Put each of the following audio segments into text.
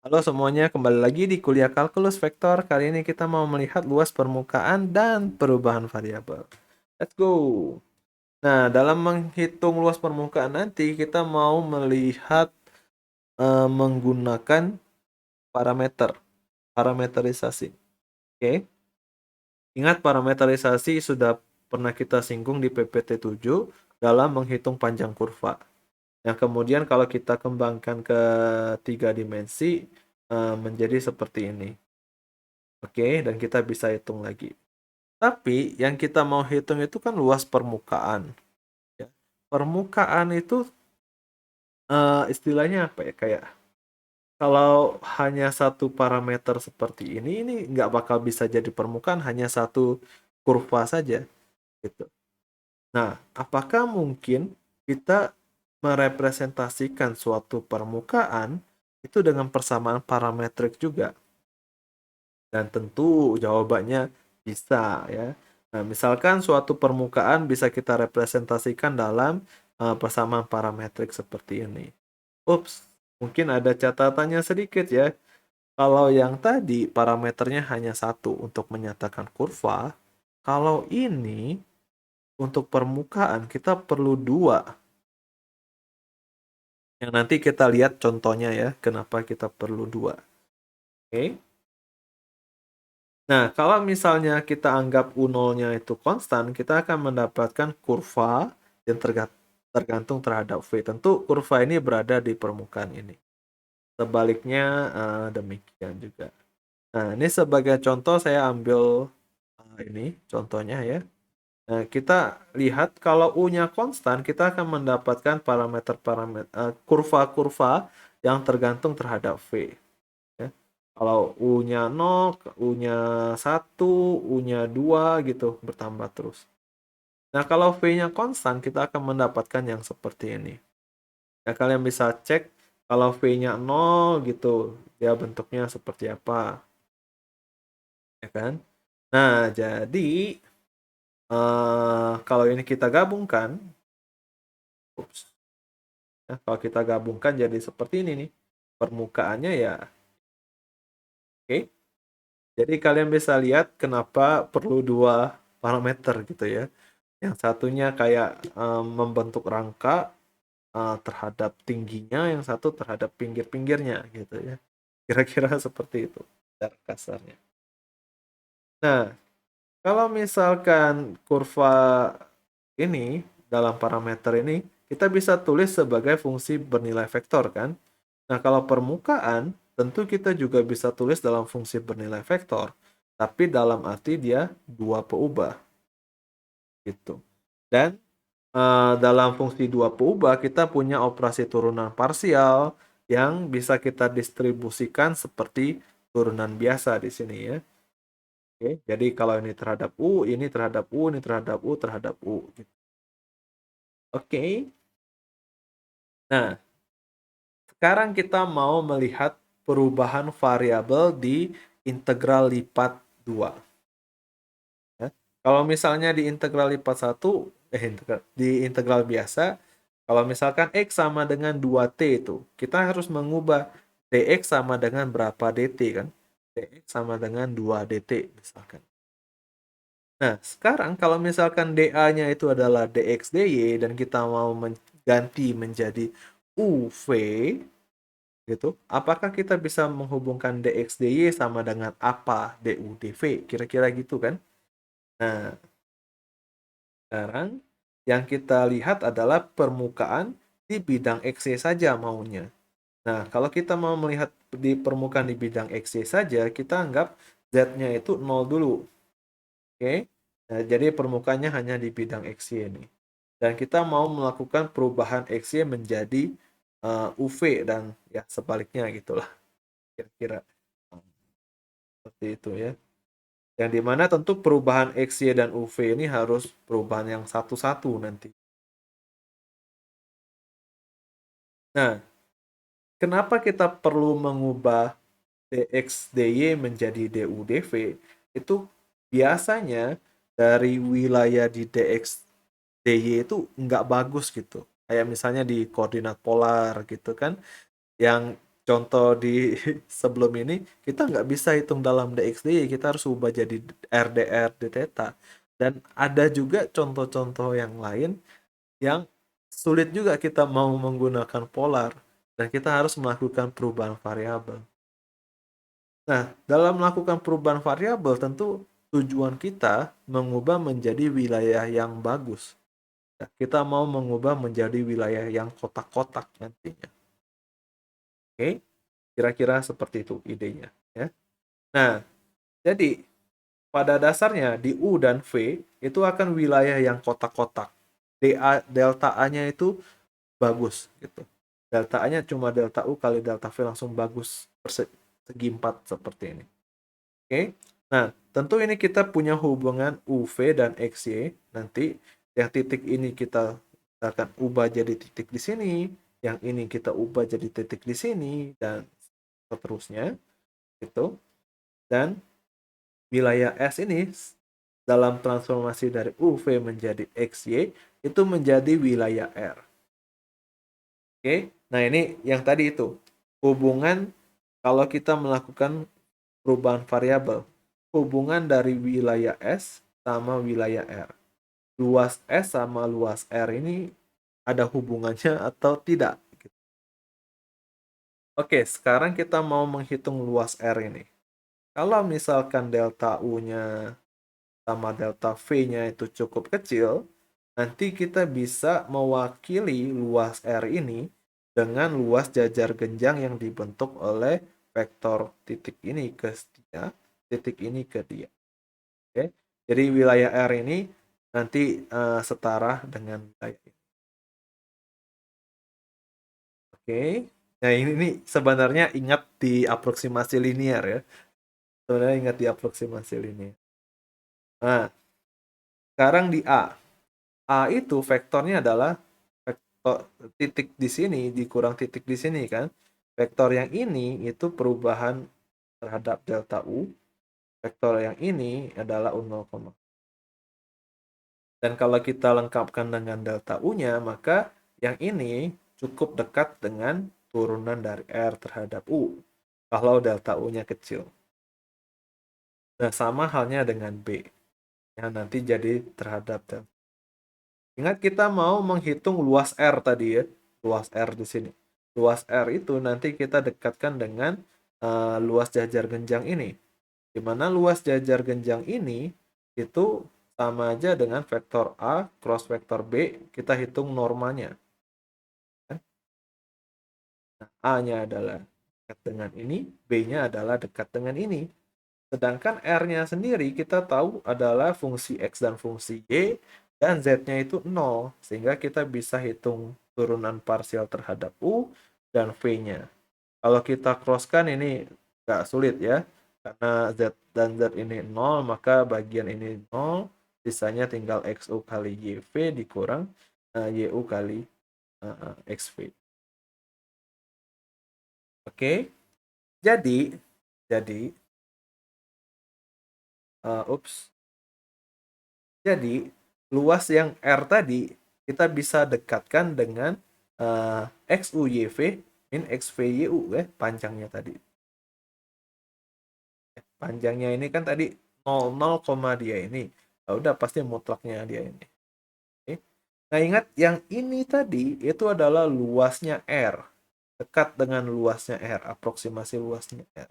Halo semuanya, kembali lagi di kuliah kalkulus vektor. Kali ini kita mau melihat luas permukaan dan perubahan variabel. Let's go. Nah, dalam menghitung luas permukaan nanti kita mau melihat menggunakan parameterisasi. Oke. Ingat parameterisasi sudah pernah kita singgung di PPT 7 dalam menghitung panjang kurva. Yang kemudian kalau kita kembangkan ke 3 dimensi menjadi seperti ini. Oke, dan kita bisa hitung lagi. Tapi yang kita mau hitung itu kan luas permukaan. Ya. Permukaan itu istilahnya apa ya? Kayak kalau hanya satu parameter seperti ini nggak bakal bisa jadi permukaan, hanya satu kurva saja. Gitu. Nah, apakah mungkin kita merepresentasikan suatu permukaan itu dengan persamaan parametrik juga? Dan tentu jawabannya bisa ya. Nah, misalkan suatu permukaan bisa kita representasikan dalam persamaan parametrik seperti ini. Ups, mungkin ada catatannya sedikit ya. Kalau yang tadi parameternya hanya satu untuk menyatakan kurva, kalau ini untuk permukaan kita perlu dua. Yang nanti kita lihat contohnya ya, kenapa kita perlu dua. Oke. Nah, kalau misalnya kita anggap U0-nya itu konstan, kita akan mendapatkan kurva yang tergantung terhadap V. Tentu kurva ini berada di permukaan ini. Sebaliknya demikian juga. Nah, ini sebagai contoh saya ambil ini contohnya ya. Nah, kita lihat kalau U-nya konstan, kita akan mendapatkan kurva-kurva yang tergantung terhadap V. Ya. Kalau U-nya 0, U-nya 1, U-nya 2 gitu bertambah terus. Nah, kalau V-nya konstan, kita akan mendapatkan yang seperti ini. Ya, kalian bisa cek kalau V-nya 0 gitu, dia bentuknya seperti apa. Ya kan? Nah, jadi kalau ini kita gabungkan, ups, ya, kalau kita gabungkan jadi seperti ini nih. Permukaannya ya, oke. Jadi kalian bisa lihat kenapa perlu dua parameter gitu ya. Yang satunya kayak membentuk rangka terhadap tingginya, yang satu terhadap pinggir-pinggirnya gitu ya. Kira-kira seperti itu cara kasarnya. Nah, kalau misalkan kurva ini dalam parameter ini kita bisa tulis sebagai fungsi bernilai vektor kan. Nah, kalau permukaan tentu kita juga bisa tulis dalam fungsi bernilai vektor, tapi dalam arti dia dua peubah gitu. Dan dalam fungsi dua peubah kita punya operasi turunan parsial yang bisa kita distribusikan seperti turunan biasa di sini ya. Oke, jadi kalau ini terhadap U, ini terhadap U, ini terhadap U, terhadap U. Gitu. Oke, nah sekarang kita mau melihat perubahan variabel di integral lipat 2. Ya. Kalau misalnya di integral lipat 1, di integral biasa, kalau misalkan X sama dengan 2T itu, kita harus mengubah dx sama dengan berapa dt kan? Dx sama dengan 2 dt misalkan. Nah, sekarang kalau misalkan dA-nya itu adalah dx dy dan kita mau mengganti menjadi UV gitu, apakah kita bisa menghubungkan dx dy sama dengan apa du dv? Kira-kira gitu kan? Nah, sekarang yang kita lihat adalah permukaan di bidang XY saja maunya. Nah, kalau kita mau melihat di permukaan di bidang XY saja, kita anggap Z-nya itu 0 dulu. Oke? Nah, jadi permukaannya hanya di bidang XY ini. Dan kita mau melakukan perubahan XY menjadi UV dan ya sebaliknya gitulah. Kira-kira seperti itu ya. Yang dimana tentu perubahan XY dan UV ini harus perubahan yang satu-satu nanti. Nah, kenapa kita perlu mengubah dx dy menjadi du dv? Itu biasanya dari wilayah di dx dy itu nggak bagus gitu. Kayak misalnya di koordinat polar gitu kan, yang contoh di sebelum ini, kita nggak bisa hitung dalam dx/dy, kita harus ubah jadi rdr d theta. Dan ada juga contoh-contoh yang lain yang sulit juga kita mau menggunakan polar, dan kita harus melakukan perubahan variabel. Nah, dalam melakukan perubahan variabel, tentu tujuan kita mengubah menjadi wilayah yang bagus. Ya, kita mau mengubah menjadi wilayah yang kotak-kotak nantinya. Oke, kira-kira seperti itu idenya. Ya. Nah, jadi pada dasarnya di U dan V itu akan wilayah yang kotak-kotak. Delta A-nya itu bagus gitu. Delta A-nya cuma delta U kali delta V langsung bagus persegi 4 seperti ini. Oke. Nah, tentu ini kita punya hubungan UV dan XY. Nanti yang titik ini kita akan ubah jadi titik di sini, yang ini kita ubah jadi titik di sini, dan seterusnya gitu. Dan wilayah S ini dalam transformasi dari UV menjadi XY itu menjadi wilayah R. Oke. Nah, ini yang tadi itu hubungan kalau kita melakukan perubahan variabel, hubungan dari wilayah S sama wilayah R. Luas S sama luas R ini ada hubungannya atau tidak? Oke, sekarang kita mau menghitung luas R ini. Kalau misalkan delta U-nya sama delta V-nya itu cukup kecil, nanti kita bisa mewakili luas R ini dengan luas jajar genjang yang dibentuk oleh vektor titik ini ke dia, titik ini ke dia. Oke. Jadi wilayah R ini nanti setara dengan wilayah ini. Oke. Nah, ini sebenarnya ingat di aproksimasi linear ya. Sebenarnya ingat di aproksimasi linear. Nah, sekarang di A. A itu vektornya adalah vektor titik di sini dikurang titik di sini kan. Vektor yang ini itu perubahan terhadap delta U. Vektor yang ini adalah U0, dan kalau kita lengkapkan dengan delta U-nya, maka yang ini cukup dekat dengan turunan dari R terhadap U. Kalau delta U-nya kecil. Nah, sama halnya dengan B. Yang nanti jadi terhadap delta. Ingat kita mau menghitung luas R tadi ya. Luas R di sini. Luas R itu nanti kita dekatkan dengan luas jajar genjang ini. Di mana luas jajar genjang ini itu sama aja dengan vektor A cross vektor B, kita hitung normanya. Nah, A-nya adalah dekat dengan ini, B-nya adalah dekat dengan ini. Sedangkan R-nya sendiri kita tahu adalah fungsi X dan fungsi Y, dan Z-nya itu 0. Sehingga kita bisa hitung turunan parsial terhadap U dan V-nya. Kalau kita crosskan ini nggak sulit ya. Karena Z dan Z ini 0, maka bagian ini 0. Sisanya tinggal XU kali YV dikurang YU kali XV. Oke, jadi, ups, jadi luas yang R tadi kita bisa dekatkan dengan XUYV min XVYU ya, panjangnya tadi. Panjangnya ini kan tadi 00, dia ini. Ya udah pasti mutlaknya dia ini. Oke. Nah, ingat yang ini tadi itu adalah luasnya R. Dekat dengan luasnya R, aproksimasi luasnya R.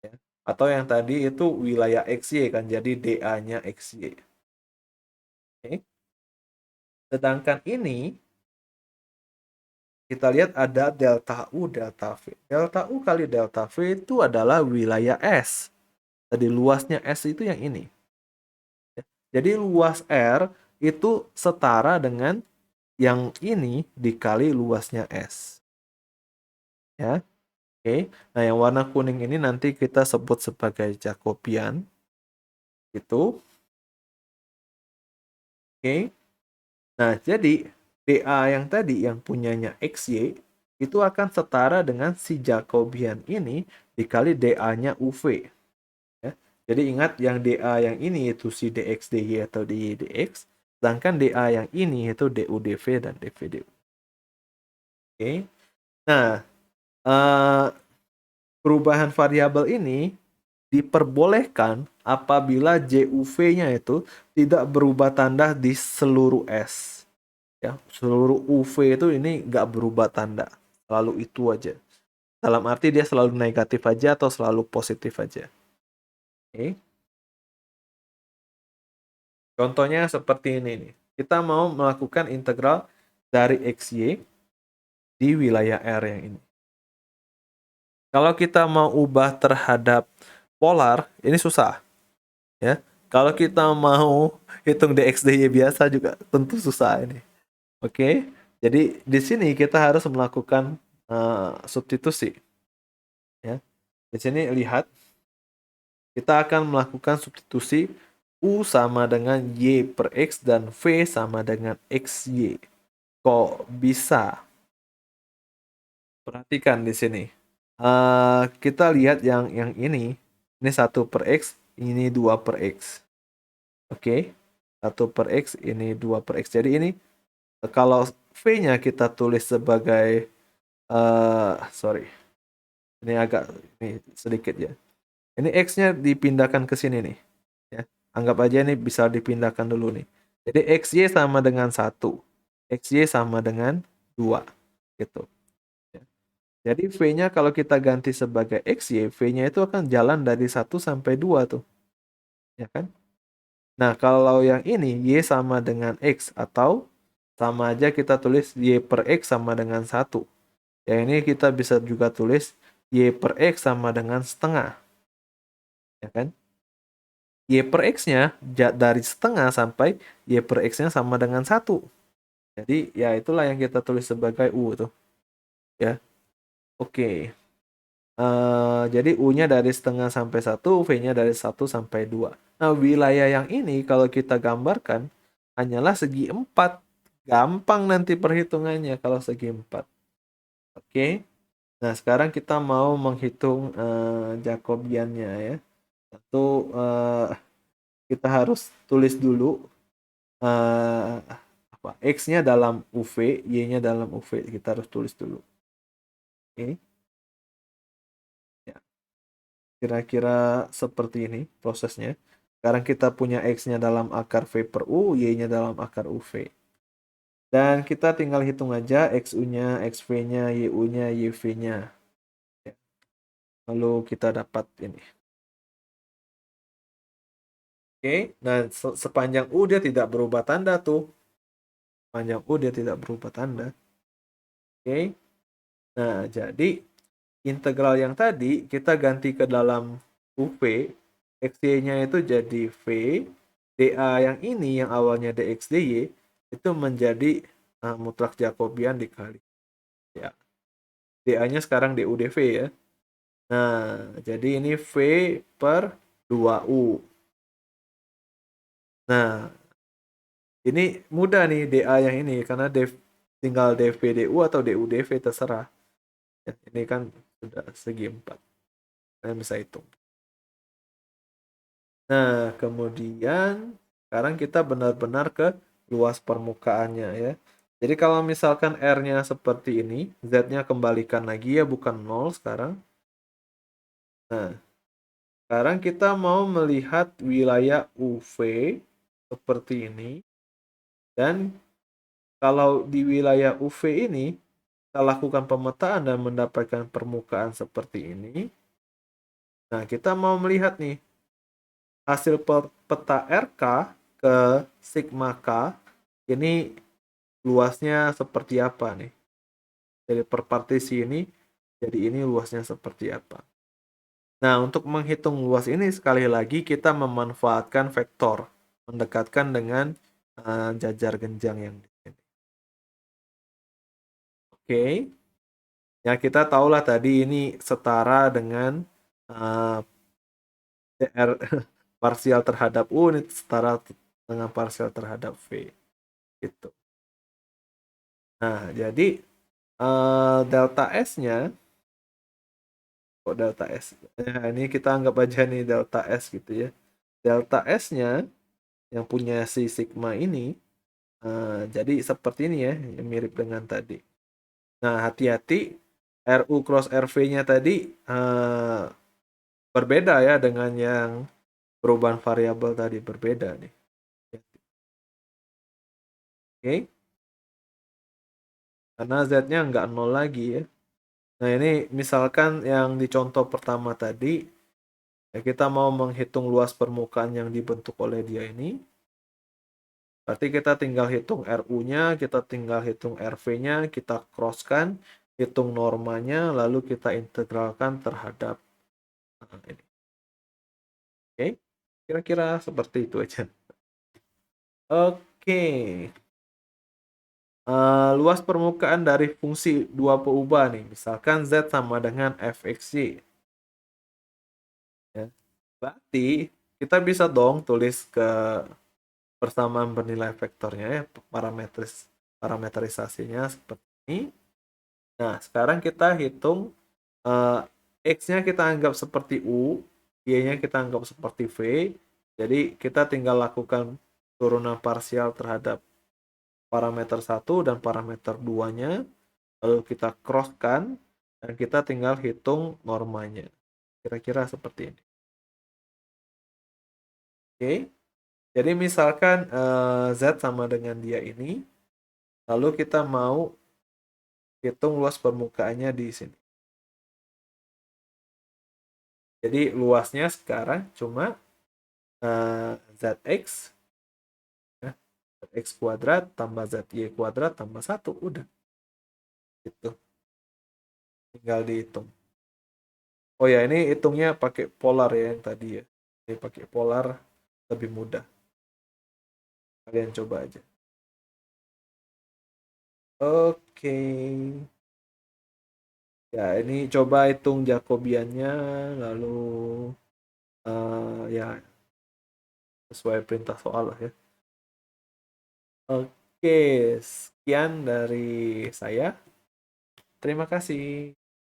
Ya. Atau yang tadi itu wilayah XY kan, jadi DA-nya XY. Oke. Sedangkan ini kita lihat ada delta U, delta V. Delta U kali delta V itu adalah wilayah S. Tadi luasnya S itu yang ini. Jadi luas R itu setara dengan yang ini dikali luasnya S. Ya. Oke. Nah, yang warna kuning ini nanti kita sebut sebagai Jacobian. Itu. Oke. Nah, jadi DA yang tadi yang punyanya XY itu akan setara dengan si Jacobian ini dikali DA-nya UV. Ya. Jadi ingat yang DA yang ini itu si DX DY atau DY DX, sedangkan DA yang ini itu DU DV dan DV DU. Oke. Nah, perubahan variabel ini diperbolehkan apabila JUV-nya itu tidak berubah tanda di seluruh S. Ya, seluruh UV itu ini nggak berubah tanda, selalu itu aja. Dalam arti dia selalu negatif aja atau selalu positif aja. Oke. Contohnya seperti ini nih. Kita mau melakukan integral dari XY di wilayah R yang ini. Kalau kita mau ubah terhadap polar, ini susah. Ya. Kalau kita mau hitung dx dy biasa juga tentu susah ini. Oke. Jadi di sini kita harus melakukan substitusi. Ya. Di sini lihat kita akan melakukan substitusi U sama dengan Y per X dan V sama dengan XY. Kok bisa? Perhatikan di sini. Kita lihat yang ini. Ini 1 per X, ini 2 per X. Oke. 1 per X, ini 2 per X. Jadi ini kalau V-nya kita tulis sebagai sorry. Ini agak ini sedikit ya. Ini X-nya dipindahkan ke sini nih. Ya. Anggap aja ini bisa dipindahkan dulu nih. Jadi XY sama dengan 1. XY sama dengan 2. Gitu. Ya. Jadi V-nya kalau kita ganti sebagai XY, V-nya itu akan jalan dari 1 sampai 2 tuh. Ya kan? Nah, kalau yang ini Y sama dengan X atau sama aja kita tulis Y per X sama dengan 1. Yang ini kita bisa juga tulis Y per X sama dengan setengah. Ya kan? Y per X-nya dari setengah sampai Y per X-nya sama dengan 1. Jadi ya itulah yang kita tulis sebagai U tuh. Ya. Oke. Jadi U-nya dari setengah sampai 1, V-nya dari 1 sampai 2. Nah, wilayah yang ini kalau kita gambarkan hanyalah segi 4. Gampang nanti perhitungannya kalau segi 4. Oke. Nah, sekarang kita mau menghitung Jacobiannya ya. Tentu kita harus tulis dulu apa X-nya dalam UV, Y-nya dalam UV. Kita harus tulis dulu. Oke. Ya. Kira-kira seperti ini prosesnya. Sekarang kita punya X-nya dalam akar V per U, Y-nya dalam akar UV. Dan kita tinggal hitung aja XU-nya, XV-nya, YU-nya, YV-nya. Ya. Lalu kita dapat ini. Oke, nah sepanjang U dia tidak berubah tanda tuh. Sepanjang U dia tidak berubah tanda. Oke. Nah, jadi integral yang tadi kita ganti ke dalam UV, XY-nya itu jadi V, dA yang ini yang awalnya dx dy itu menjadi mutlak Jacobian dikali ya. dA-nya sekarang du dv ya. Nah, jadi ini V per 2U. Nah, ini mudah nih dA yang ini karena tinggal dv du atau du dv terserah. Ya, ini kan sudah segi 4. Kalian bisa hitung. Nah, kemudian sekarang kita benar-benar ke luas permukaannya ya. Jadi kalau misalkan R-nya seperti ini, Z-nya kembalikan lagi ya, bukan 0 sekarang. Nah, sekarang kita mau melihat wilayah UV seperti ini. Dan kalau di wilayah UV ini, kita lakukan pemetaan dan mendapatkan permukaan seperti ini. Nah, kita mau melihat nih, hasil peta RK ke sigma K ini luasnya seperti apa nih? Dari per partisi ini jadi ini luasnya seperti apa? Nah, untuk menghitung luas ini sekali lagi kita memanfaatkan vektor, mendekatkan dengan jajar genjang yang di sini. Oke. Ya, kita tahulah tadi ini setara dengan DR parsial terhadap U ini setara dengan parsial terhadap V. Gitu. Nah, jadi delta S-nya, kok delta S? Nah, ini kita anggap aja nih delta S gitu ya. Delta S-nya yang punya si sigma ini, jadi seperti ini ya, yang mirip dengan tadi. Nah, hati-hati RU cross RV-nya tadi berbeda ya dengan yang perubahan variabel tadi, berbeda nih. Oke, karena Z-nya nggak nol lagi ya. Nah, ini misalkan yang di contoh pertama tadi, ya kita mau menghitung luas permukaan yang dibentuk oleh dia ini. Berarti kita tinggal hitung RU-nya, kita tinggal hitung RV-nya, kita cross-kan, hitung normanya, lalu kita integralkan terhadap ini. Oke, kira-kira seperti itu aja. Oke. Luas permukaan dari fungsi dua peubah nih, misalkan Z sama dengan fxy. Ya. Berarti kita bisa dong tulis ke persamaan bernilai vektornya ya, parameterisasinya seperti ini. Nah, sekarang kita hitung X-nya kita anggap seperti U, Y-nya kita anggap seperti V. Jadi kita tinggal lakukan turunan parsial terhadap parameter 1 dan parameter 2-nya. Lalu kita cross-kan dan kita tinggal hitung normanya. Kira-kira seperti ini. Oke. Jadi misalkan Z sama dengan dia ini. Lalu kita mau hitung luas permukaannya di sini. Jadi luasnya sekarang cuma ZX, ya, ZX kuadrat tambah ZY kuadrat tambah 1. Udah. Gitu. Tinggal dihitung. Oh ya, ini hitungnya pakai polar ya yang tadi ya. Ini pakai polar lebih mudah. Kalian coba aja. Oke. Ya, ini coba hitung Jacobiannya, lalu ya sesuai perintah soal lah ya. Oke, sekian dari saya. Terima kasih.